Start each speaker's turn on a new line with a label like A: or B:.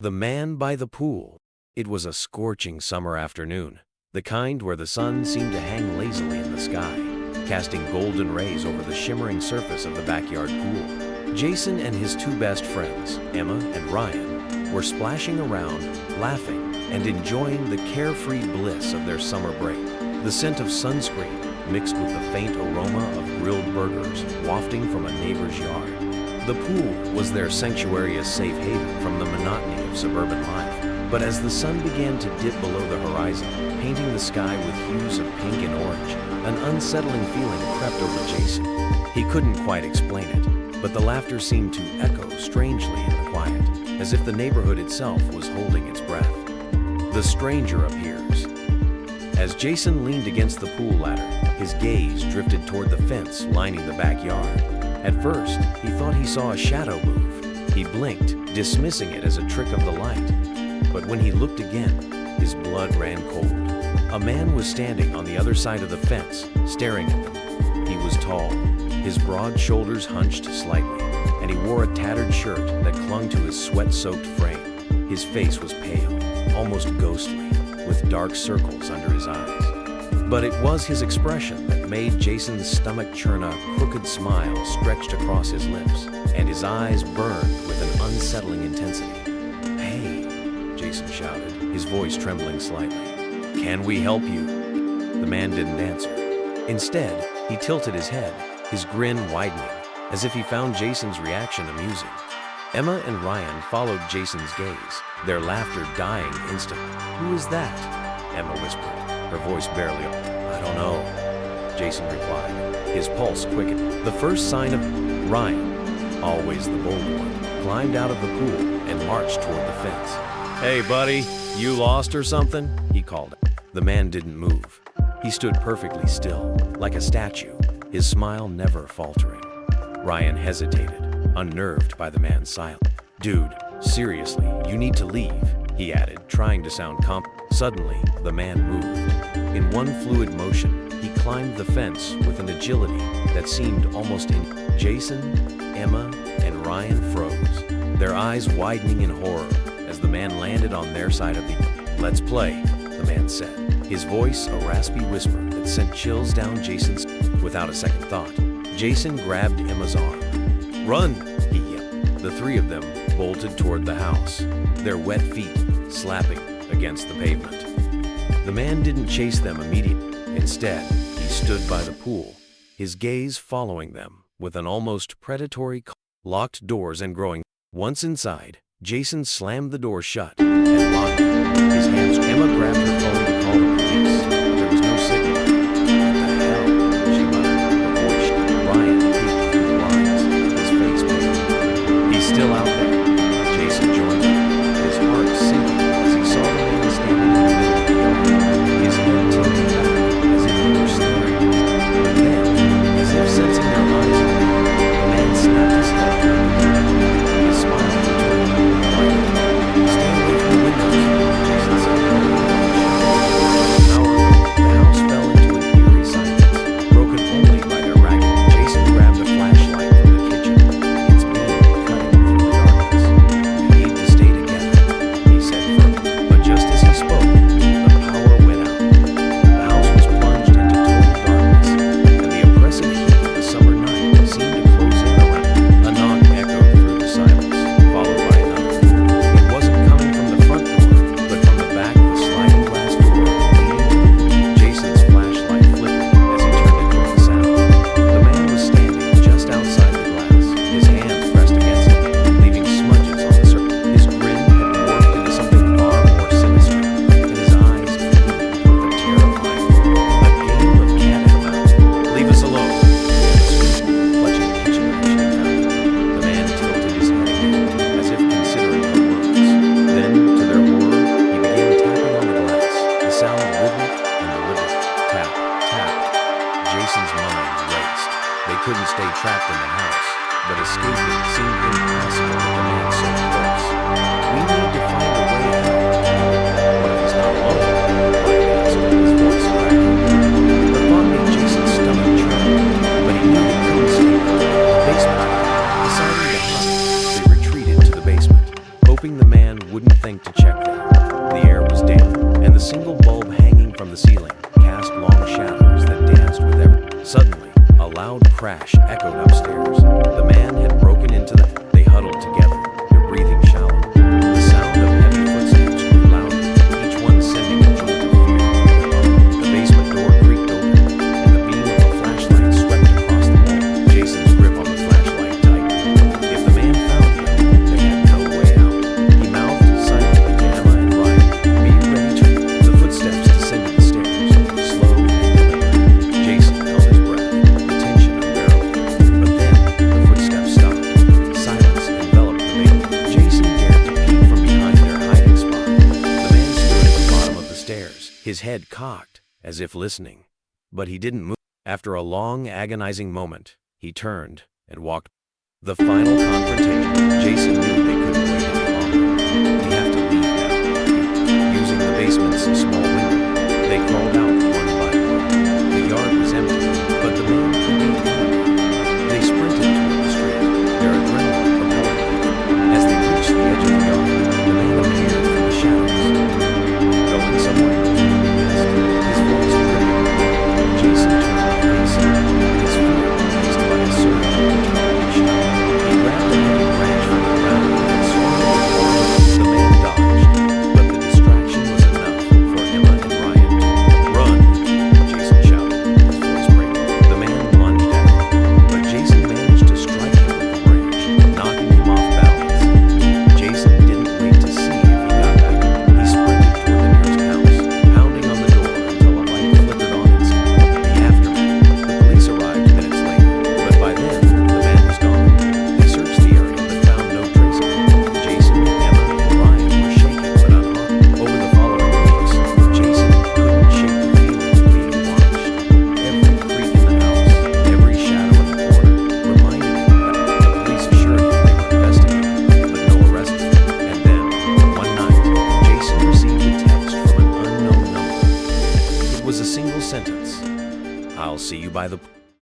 A: The man by the pool. It was a scorching summer afternoon, the kind where the sun seemed to hang lazily in the sky, casting golden rays over the shimmering surface of the backyard pool. Jason and his two best friends, Emma and Ryan, were splashing around, laughing, and enjoying the carefree bliss of their summer break. The scent of sunscreen mixed with the faint aroma of grilled burgers wafting from a neighbor's yard. The pool was their sanctuary, a safe haven from the monotony of suburban life. But as the sun began to dip below the horizon, painting the sky with hues of pink and orange, an unsettling feeling crept over Jason. He couldn't quite explain it, but the laughter seemed to echo strangely in the quiet, as if the neighborhood itself was holding its breath. The stranger appears. As Jason leaned against the pool ladder, his gaze drifted toward the fence lining the backyard. At first, he thought he saw a shadow move. He blinked, dismissing it as a trick of the light. But when he looked again, his blood ran cold. A man was standing on the other side of the fence, staring at them. He was tall, his broad shoulders hunched slightly, and he wore a tattered shirt that clung to his sweat-soaked frame. His face was pale, almost ghostly, with dark circles under his eyes. But it was his expression that made Jason's stomach churn. A crooked smile stretched across his lips, and his eyes burned with an unsettling intensity. "Hey," Jason shouted, his voice trembling slightly. "Can we help you?" The man didn't answer. Instead, he tilted his head, his grin widening, as if he found Jason's reaction amusing. Emma and Ryan followed Jason's gaze, their laughter dying instantly. "Who is that?" Emma whispered, her voice barely. "I don't know," Jason replied, his pulse quickened. The first sign of Ryan, always the bold one, climbed out of the pool and marched toward the fence. "Hey, buddy, you lost or something?" he called. The man didn't move. He stood perfectly still, like a statue, his smile never faltering. Ryan hesitated, unnerved by the man's silence. "Dude, seriously, you need to leave," he added, trying to sound confident. Suddenly, the man moved. In one fluid motion, he climbed the fence with an agility that seemed almost in. Jason, Emma, and Ryan froze, their eyes widening in horror as the man landed on their side of the. "Let's play," the man said, his voice a raspy whisper that sent chills down Jason's. Without a second thought, Jason grabbed Emma's arm. "Run!" he yelled. The three of them bolted toward the house, their wet feet slapping against the pavement. The man didn't chase them immediately. Instead, he stood by the pool, his gaze following them with an almost predatory locked doors and growing. Once inside, Jason slammed the door shut and locked it. His hands. Emma grabbed her phone to call the police, but there was no signal. "What the hell?" she muttered, her voice shook. Ryan peeked through the blinds, his face pale. "He's still out there." Jason joined him, his heart sinking as he saw the man standing in the middle of the yard, his head tilted back as if he were staring at them. But then, as if sensing their eyes on him, the man snapped his head toward the door. His smile returned. "Stay away from the windows," Jason said. An hour ago, the house fell into an eerie silence, broken only by their racket. Jason grabbed a flashlight from the kitchen, its beam cutting through the darkness. "We need to stay together," he said firmly. But just as he spoke, the power went out. The house was plunged into total darkness, and the oppressive heat of the summer night seemed to close in around. A knock echoed through the silence, followed by another. It wasn't coming from the front door, but from the back of the sliding glass door leading to the pool. Jason's flashlight flickered as he turned it toward the sound. The man was standing just outside the glass, his hands pressed against it, leaving smudges on the surface. His grin had morphed into something far more sinister, and his eyes gleamed with a terrifying look. A game of cat and mouse. "Leave us alone," Emma screamed, clutching the kitchen knife she had found. The man tilted his head again, as if considering her words. Then, to their horror, he began tapping on the glass, the sound rhythmic and deliberate. Tap, tap. Jason's mind raced. They couldn't stay trapped in the house, but escaping seemed impossible with the man so close. "We need to find a way out." "What if he's not alone?" Ryan asked, his voice cracking. The thought made Jason's stomach churn, but he knew he couldn't stay there. Basement. Deciding to hide, they retreated to the basement, hoping the man wouldn't think to check there. The air was damp, and the single bulb hanging from the ceiling cast long shadows that danced with every. Suddenly, a loud crash echoed upstairs. The man had broken into the. They huddled together, their breathing shallow. The sound of heavy footsteps grew louder, each one sending a jolt of fear. The basement door creaked open, and the beam of a flashlight swept across the wall. Jason's grip on the flashlight tightened. If the man found him, they had no way out. He mouthed silently to Emma and Ryan, "Be ready to." The footsteps descended the stairs, slow and deliberate. Jason held his breath, the tension unbearable. But then, the footsteps stopped. Silence enveloped the basement. Jason dared to peek from behind their hiding spot. The man stood at the bottom of the stairs, his head cocked, as if listening. But he didn't move. After a long, agonizing moment, he turned and walked. The final confrontation. Jason knew they couldn't wait any longer. We have to leave now. Using the basement's small window, they crawled out one by one. The yard was empty, but the man couldn't go. They sprinted toward the street, their adrenaline propelling them. As they reached the edge of the yard, the man appeared from the shadows. Going somewhere? He asked, his voice trembling. Jason turned to face him, his fear raised by a surge of determination. He grabbed a heavy branch from the ground and swung it forward. The man dodged, but the distraction was enough for Emma and Ryan to run. Jason shouted, his voice breaking. The man lunged at him, but Jason managed to strike him with the branch, knocking him off balance. Jason didn't wait to see if he got back. He sprinted toward the nearest house, pounding on the door until a light flickered on inside. The aftermath. The police arrived minutes later, but by then, the man was gone. They searched the area but found no trace of him. Jason, Emma, and Ryan were shaken but unharmed. Over the following weeks, Jason couldn't shake the feeling of being watched. Every creak in the house, every shadow in the corner, reminded him that the police assured him they were investigating, but no arrest. And then, one night, Jason received a text from an unknown number. It was a single sentence. "I'll see you by the